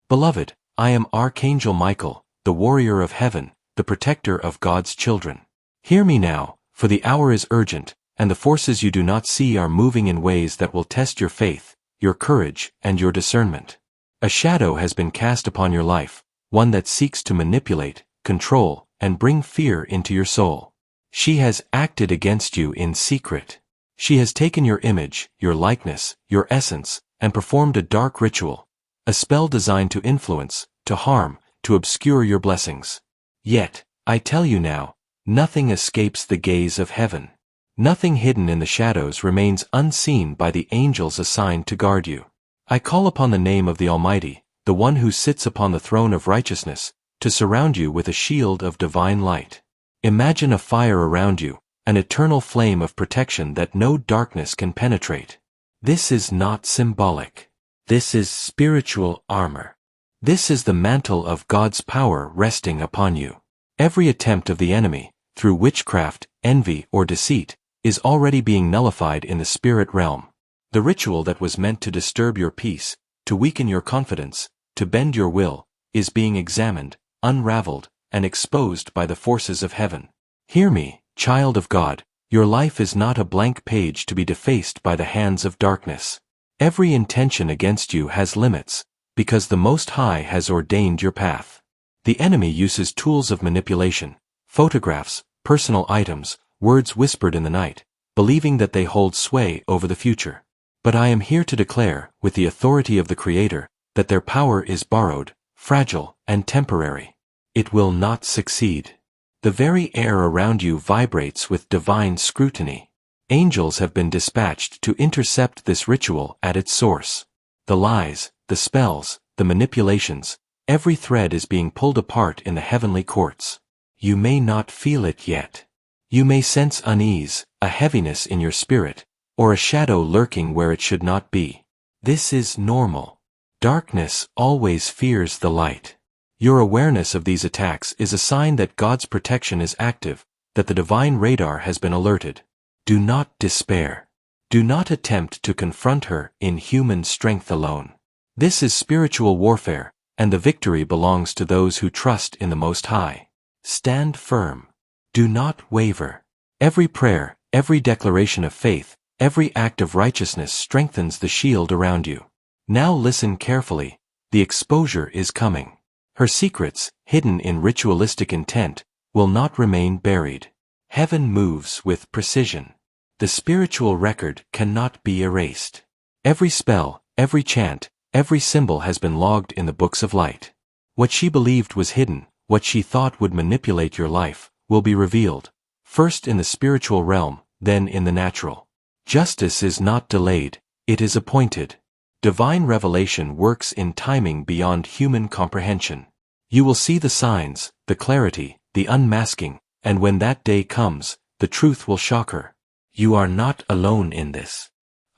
Beloved, I am Archangel Michael, the warrior of heaven, the protector of God's children. Hear me now, for the hour is urgent, and the forces you do not see are moving in ways that will test your faith, your courage, and your discernment. A shadow has been cast upon your life, one that seeks to manipulate, control, and bring fear into your soul. She has acted against you in secret. She has taken your image, your likeness, your essence, and performed a dark ritual, a spell designed to influence, to harm, to obscure your blessings. Yet, I tell you now, nothing escapes the gaze of heaven. Nothing hidden in the shadows remains unseen by the angels assigned to guard you. I call upon the name of the Almighty, the one who sits upon the throne of righteousness, to surround you with a shield of divine light. Imagine a fire around you, an eternal flame of protection that no darkness can penetrate. This is not symbolic. This is spiritual armor. This is the mantle of God's power resting upon you. Every attempt of the enemy, through witchcraft, envy, or deceit, is already being nullified in the spirit realm. The ritual that was meant to disturb your peace, to weaken your confidence, to bend your will, is being examined, unraveled, and exposed by the forces of heaven. Hear me, child of God, your life is not a blank page to be defaced by the hands of darkness. Every intention against you has limits, because the Most High has ordained your path. The enemy uses tools of manipulation, photographs, personal items, words whispered in the night, believing that they hold sway over the future. But I am here to declare, with the authority of the Creator, that their power is borrowed, fragile, and temporary. It will not succeed. The very air around you vibrates with divine scrutiny. Angels have been dispatched to intercept this ritual at its source. The lies, the spells, the manipulations, every thread is being pulled apart in the heavenly courts. You may not feel it yet. You may sense unease, a heaviness in your spirit, or a shadow lurking where it should not be. This is normal. Darkness always fears the light. Your awareness of these attacks is a sign that God's protection is active, that the divine radar has been alerted. Do not despair. Do not attempt to confront her in human strength alone. This is spiritual warfare, and the victory belongs to those who trust in the Most High. Stand firm. Do not waver. Every prayer, every declaration of faith, every act of righteousness strengthens the shield around you. Now listen carefully. The exposure is coming. Her secrets, hidden in ritualistic intent, will not remain buried. Heaven moves with precision. The spiritual record cannot be erased. Every spell, every chant, every symbol has been logged in the books of light. What she believed was hidden, what she thought would manipulate your life, will be revealed, first in the spiritual realm, then in the natural. Justice is not delayed, it is appointed. Divine revelation works in timing beyond human comprehension. You will see the signs, the clarity, the unmasking, and when that day comes, the truth will shock her. You are not alone in this.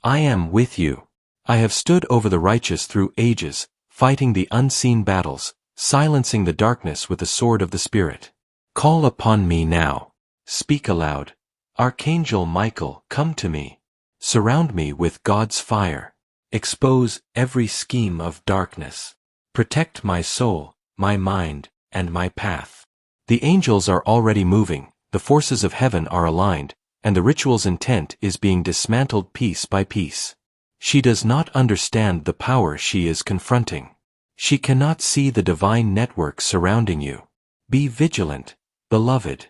I am with you. I have stood over the righteous through ages, fighting the unseen battles, silencing the darkness with the sword of the Spirit. Call upon me now. Speak aloud. Archangel Michael, come to me. Surround me with God's fire. Expose every scheme of darkness. Protect my soul, my mind, and my path. The angels are already moving, the forces of heaven are aligned, and the ritual's intent is being dismantled piece by piece. She does not understand the power she is confronting. She cannot see the divine network surrounding you. Be vigilant, beloved.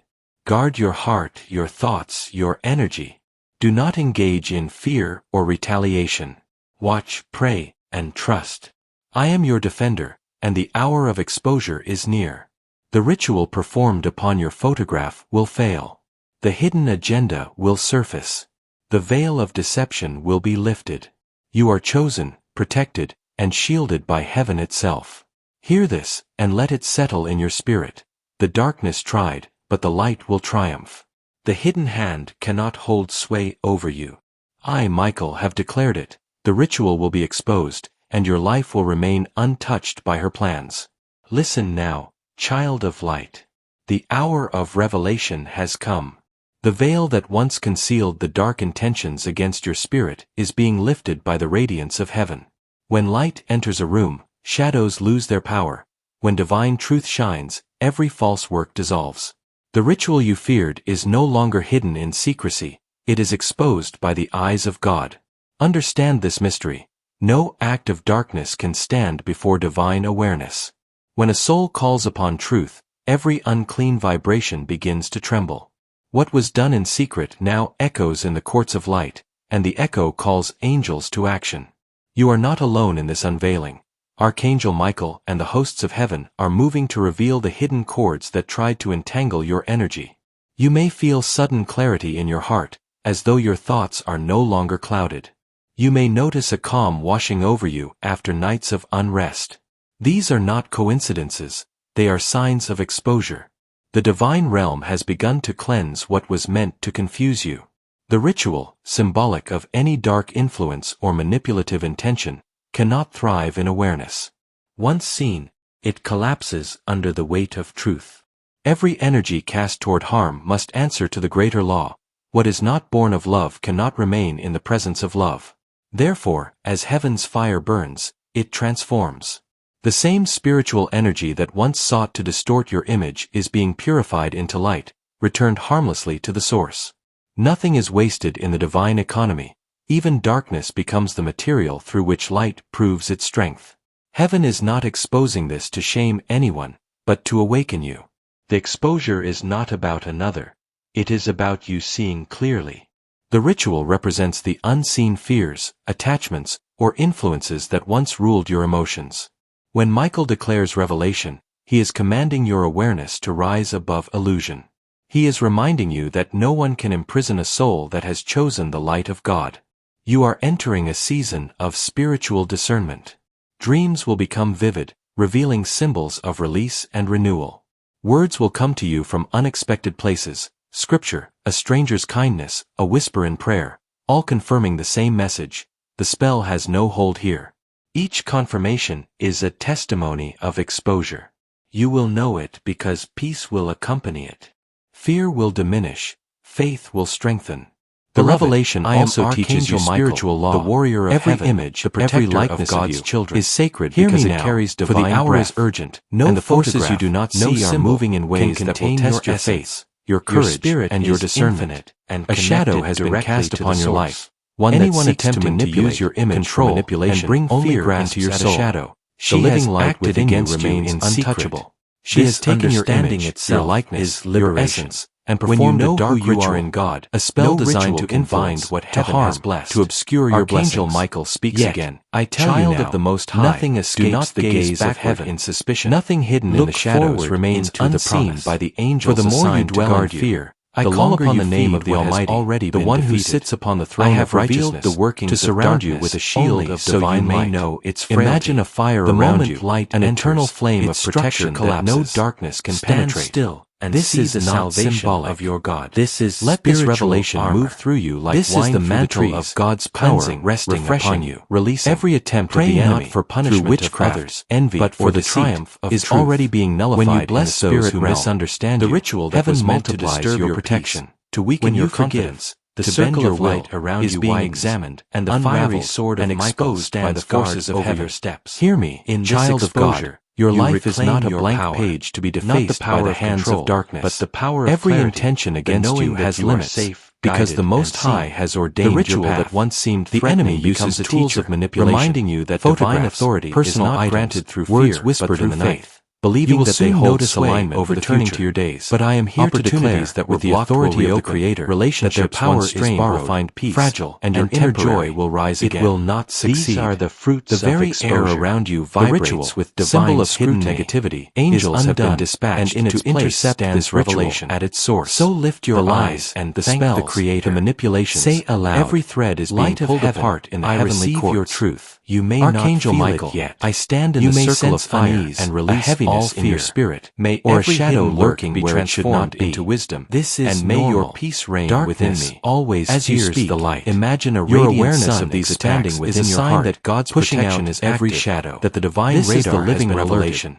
Guard your heart, your thoughts, your energy. Do not engage in fear or retaliation. Watch, pray, and trust. I am your defender, and the hour of exposure is near. The ritual performed upon your photograph will fail. The hidden agenda will surface. The veil of deception will be lifted. You are chosen, protected, and shielded by heaven itself. Hear this, and let it settle in your spirit. The darkness tried, but the light will triumph. The hidden hand cannot hold sway over you. I, Michael, have declared it. The ritual will be exposed, and your life will remain untouched by her plans. Listen now, child of light. The hour of revelation has come. The veil that once concealed the dark intentions against your spirit is being lifted by the radiance of heaven. When light enters a room, shadows lose their power. When divine truth shines, every false work dissolves. The ritual you feared is no longer hidden in secrecy, it is exposed by the eyes of God. Understand this mystery. No act of darkness can stand before divine awareness. When a soul calls upon truth, every unclean vibration begins to tremble. What was done in secret now echoes in the courts of light, and the echo calls angels to action. You are not alone in this unveiling. Archangel Michael and the hosts of heaven are moving to reveal the hidden cords that tried to entangle your energy. You may feel sudden clarity in your heart, as though your thoughts are no longer clouded. You may notice a calm washing over you after nights of unrest. These are not coincidences, they are signs of exposure. The divine realm has begun to cleanse what was meant to confuse you. The ritual, symbolic of any dark influence or manipulative intention, cannot thrive in awareness. Once seen, it collapses under the weight of truth. Every energy cast toward harm must answer to the greater law. What is not born of love cannot remain in the presence of love. Therefore, as heaven's fire burns, it transforms. The same spiritual energy that once sought to distort your image is being purified into light, returned harmlessly to the source. Nothing is wasted in the divine economy. Even darkness becomes the material through which light proves its strength. Heaven is not exposing this to shame anyone, but to awaken you. The exposure is not about another. It is about you seeing clearly. The ritual represents the unseen fears, attachments, or influences that once ruled your emotions. When Michael declares revelation, he is commanding your awareness to rise above illusion. He is reminding you that no one can imprison a soul that has chosen the light of God. You are entering a season of spiritual discernment. Dreams will become vivid, revealing symbols of release and renewal. Words will come to you from unexpected places, scripture, a stranger's kindness, a whisper in prayer, all confirming the same message. The spell has no hold here. Each confirmation is a testimony of exposure. You will know it because peace will accompany it. Fear will diminish, faith will strengthen. The revelation also teaches you spiritual law. The warrior of heaven, image, the protector of God's children, is sacred because it carries divine breath. For the hour is urgent. And the forces you do not see are moving in ways that will test your faith, your courage, and your discernment. A shadow has been cast upon your life. Anyone attempting to use your image for manipulation bring fear into your soul. The living light within you remains untouchable. She has taken your image, your likeness, your essence, and performed a dark ritual in God, a spell designed to influence what heaven has blessed, to obscure your blessings. Archangel Michael speaks again. I tell you now, of the Most High, nothing escapes the gaze of heaven in suspicion. Nothing hidden in the shadows remains unseen by the angels assigned to guard fear. I call upon the name of the Almighty, the one who sits upon the throne of righteousness, to surround you with a shield of divine light. So you may know its frailty. Imagine a fire around you, an eternal flame of protection that no darkness can penetrate. Stand still. And this is the salvation of your God. This is let this revelation move through you like this wine is the mantle of God's power resting upon you. Release every attempt of the enemy for punishment through witchcraft, others, envy, but for the triumph of is truth. Already being nullified. When you bless those who misunderstand you, the ritual that was meant to disturb your protection, to weaken your confidence, the circle of light around is being examined, and the fiery sword of Michael stands guard over your steps. Hear me, in child of God. Your life is not a blank page to be defaced by the hands of darkness, but the power of every intention against you has limits, because the Most High has ordained the ritual that once seemed the enemy uses the tools of manipulation, reminding you that divine authority is not granted through words whispered in the night. Believing that they hold sway over returning to your days. But I am here to declare, that with the authority of the Creator, relationships power once strained will find peace, fragile, and your inner joy will rise again. It will not succeed. These are the fruits of exposure. The very air around you vibrates with divine hidden negativity. Angels have been dispatched to intercept this revelation at its source. So lift your eyes and thank the Creator. The manipulations. Say aloud, every thread is being pulled apart in the heavenly courts. Your truth. You may Archangel not feel it yet. I stand in the circle of fire and release all fear in your spirit. May or a shadow lurking be transformed into wisdom. This is and may normal. Your peace reign within me. Always as you speak, the light. Imagine a radiant awareness of these standing within your heart. That God's protection is every shadow. That the divine radar is the living revelation.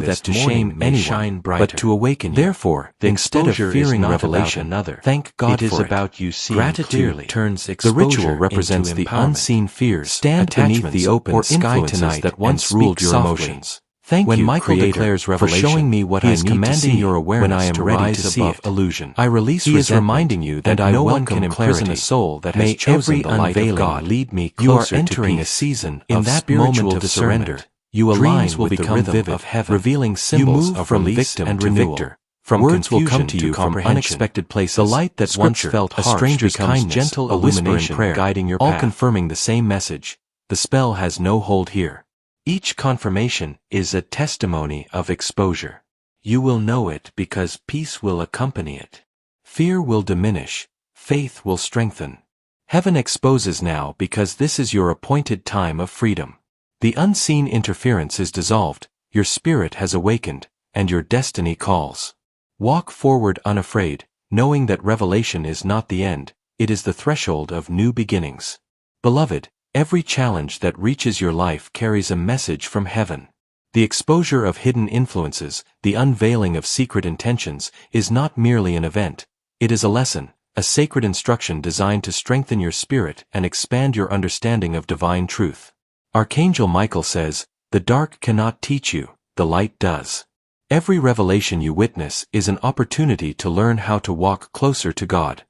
so that to shame anyone, shine brighter, but to awaken you. Therefore, The instead of exposure fearing is not revelation, about another. thank God It is for about you seeing Gratitude clearly. turns The exposure ritual represents into the empowerment. unseen fears, Stand beneath attachments, the open or sky influences tonight that once and ruled speak your softly. emotions. Thank When you, Michael Creator, declares for revelation, showing me what he I is need to commanding see your awareness when I am to ready rise to see above it. illusion. I release He is resentment, reminding you that and no one welcome can imprison clarity. a soul that May has chosen every the light of unveiling God. lead me You are closer to entering a peace. season In of that spiritual moment of discernment. surrender, You dreams align will with the become rhythm vivid, of heaven, revealing you symbols move of from release victim and to renewal. victor. From Words will come confusion to you from comprehension. unexpected places. The light that once Scripture, felt a harsh stranger's becomes kindness, gentle a whisper in illumination prayer, guiding your all path. confirming the same message. The spell has no hold here. Each confirmation is a testimony of exposure. You will know it because peace will accompany it. Fear will diminish, faith will strengthen. Heaven exposes now because this is your appointed time of freedom. The unseen interference is dissolved, your spirit has awakened, and your destiny calls. Walk forward unafraid, knowing that revelation is not the end, it is the threshold of new beginnings. Beloved, every challenge that reaches your life carries a message from heaven. The exposure of hidden influences, the unveiling of secret intentions, is not merely an event, it is a lesson, a sacred instruction designed to strengthen your spirit and expand your understanding of divine truth. Archangel Michael says, "The dark cannot teach you, the light does." Every revelation you witness is an opportunity to learn how to walk closer to God.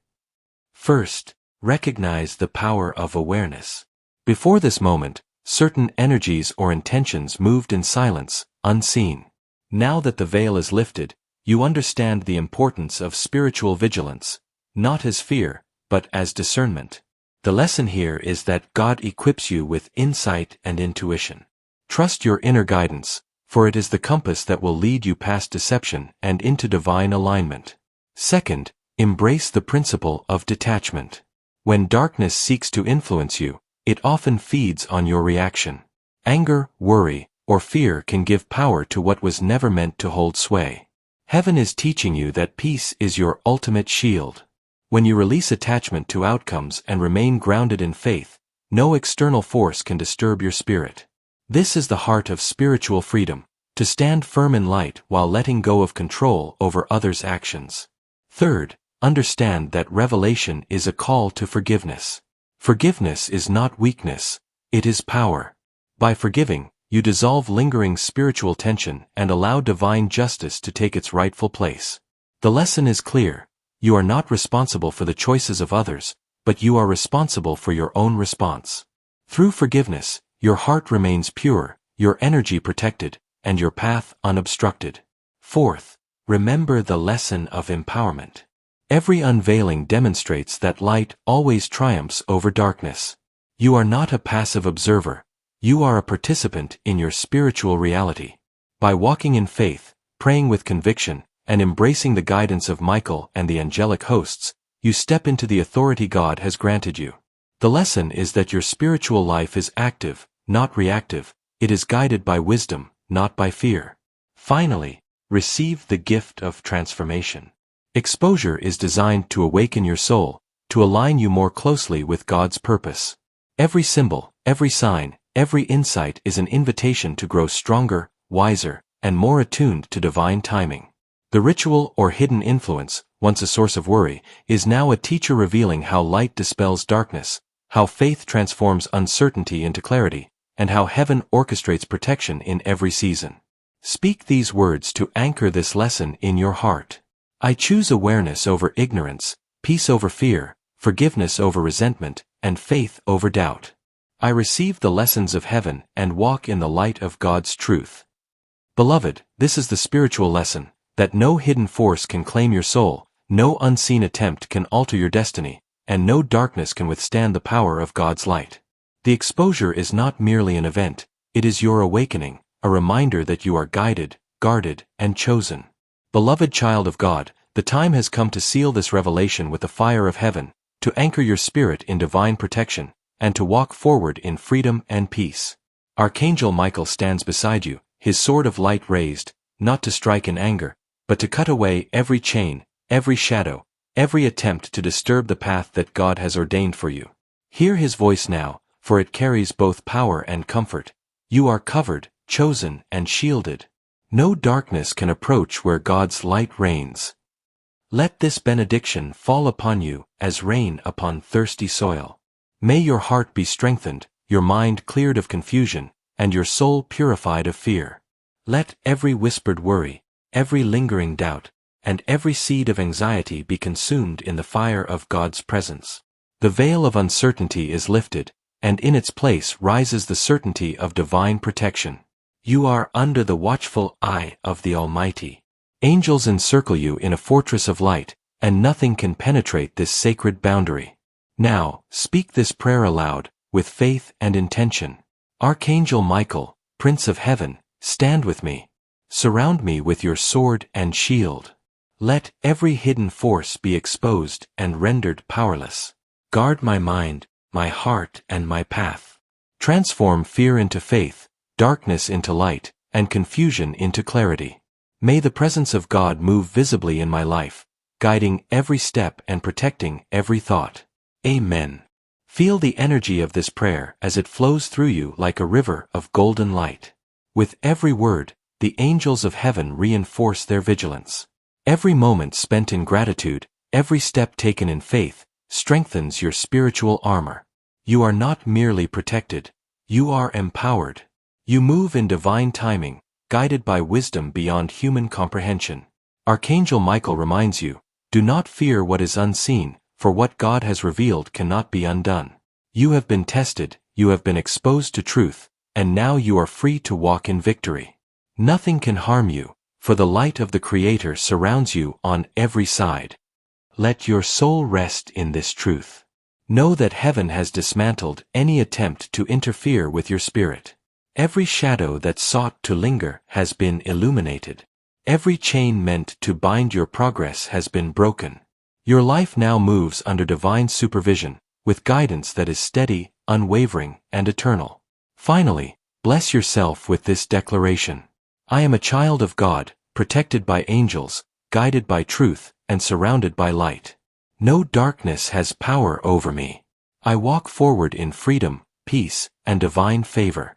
First, recognize the power of awareness. Before this moment, certain energies or intentions moved in silence, unseen. Now that the veil is lifted, you understand the importance of spiritual vigilance, not as fear, but as discernment. The lesson here is that God equips you with insight and intuition. Trust your inner guidance, for it is the compass that will lead you past deception and into divine alignment. Second, embrace the principle of detachment. When darkness seeks to influence you, it often feeds on your reaction. Anger, worry, or fear can give power to what was never meant to hold sway. Heaven is teaching you that peace is your ultimate shield. When you release attachment to outcomes and remain grounded in faith, no external force can disturb your spirit. This is the heart of spiritual freedom, to stand firm in light while letting go of control over others' actions. Third, understand that revelation is a call to forgiveness. Forgiveness is not weakness, it is power. By forgiving, you dissolve lingering spiritual tension and allow divine justice to take its rightful place. The lesson is clear. You are not responsible for the choices of others, but you are responsible for your own response. Through forgiveness, your heart remains pure, your energy protected, and your path unobstructed. Fourth, remember the lesson of empowerment. Every unveiling demonstrates that light always triumphs over darkness. You are not a passive observer, you are a participant in your spiritual reality. By walking in faith, praying with conviction, and embracing the guidance of Michael and the angelic hosts, you step into the authority God has granted you. The lesson is that your spiritual life is active, not reactive, it is guided by wisdom, not by fear. Finally, receive the gift of transformation. Exposure is designed to awaken your soul, to align you more closely with God's purpose. Every symbol, every sign, every insight is an invitation to grow stronger, wiser, and more attuned to divine timing. The ritual or hidden influence, once a source of worry, is now a teacher revealing how light dispels darkness, how faith transforms uncertainty into clarity, and how heaven orchestrates protection in every season. Speak these words to anchor this lesson in your heart. I choose awareness over ignorance, peace over fear, forgiveness over resentment, and faith over doubt. I receive the lessons of heaven and walk in the light of God's truth. Beloved, this is the spiritual lesson, that no hidden force can claim your soul, no unseen attempt can alter your destiny, and no darkness can withstand the power of God's light. The exposure is not merely an event, it is your awakening, a reminder that you are guided, guarded, and chosen. Beloved child of God, the time has come to seal this revelation with the fire of heaven, to anchor your spirit in divine protection, and to walk forward in freedom and peace. Archangel Michael stands beside you, his sword of light raised, not to strike in anger, but to cut away every chain, every shadow, every attempt to disturb the path that God has ordained for you. Hear his voice now, for it carries both power and comfort. You are covered, chosen, and shielded. No darkness can approach where God's light reigns. Let this benediction fall upon you as rain upon thirsty soil. May your heart be strengthened, your mind cleared of confusion, and your soul purified of fear. Let every whispered worry, every lingering doubt, and every seed of anxiety be consumed in the fire of God's presence. The veil of uncertainty is lifted, and in its place rises the certainty of divine protection. You are under the watchful eye of the Almighty. Angels encircle you in a fortress of light, and nothing can penetrate this sacred boundary. Now, speak this prayer aloud, with faith and intention. Archangel Michael, Prince of Heaven, stand with me. Surround me with your sword and shield. Let every hidden force be exposed and rendered powerless. Guard my mind, my heart, and my path. Transform fear into faith, darkness into light, and confusion into clarity. May the presence of God move visibly in my life, guiding every step and protecting every thought. Amen. Feel the energy of this prayer as it flows through you like a river of golden light. With every word, the angels of heaven reinforce their vigilance. Every moment spent in gratitude, every step taken in faith, strengthens your spiritual armor. You are not merely protected, you are empowered. You move in divine timing, guided by wisdom beyond human comprehension. Archangel Michael reminds you, do not fear what is unseen, for what God has revealed cannot be undone. You have been tested, you have been exposed to truth, and now you are free to walk in victory. Nothing can harm you, for the light of the Creator surrounds you on every side. Let your soul rest in this truth. Know that heaven has dismantled any attempt to interfere with your spirit. Every shadow that sought to linger has been illuminated. Every chain meant to bind your progress has been broken. Your life now moves under divine supervision, with guidance that is steady, unwavering, and eternal. Finally, bless yourself with this declaration. I am a child of God, protected by angels, guided by truth, and surrounded by light. No darkness has power over me. I walk forward in freedom, peace, and divine favor.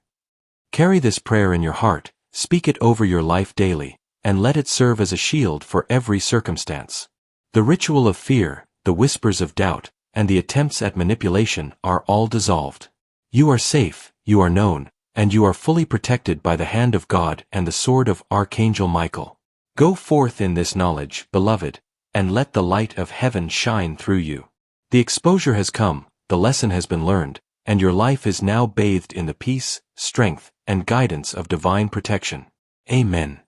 Carry this prayer in your heart, speak it over your life daily, and let it serve as a shield for every circumstance. The ritual of fear, the whispers of doubt, and the attempts at manipulation are all dissolved. You are safe, you are known, and you are fully protected by the hand of God and the sword of Archangel Michael. Go forth in this knowledge, beloved, and let the light of heaven shine through you. The exposure has come, the lesson has been learned, and your life is now bathed in the peace, strength, and guidance of divine protection. Amen.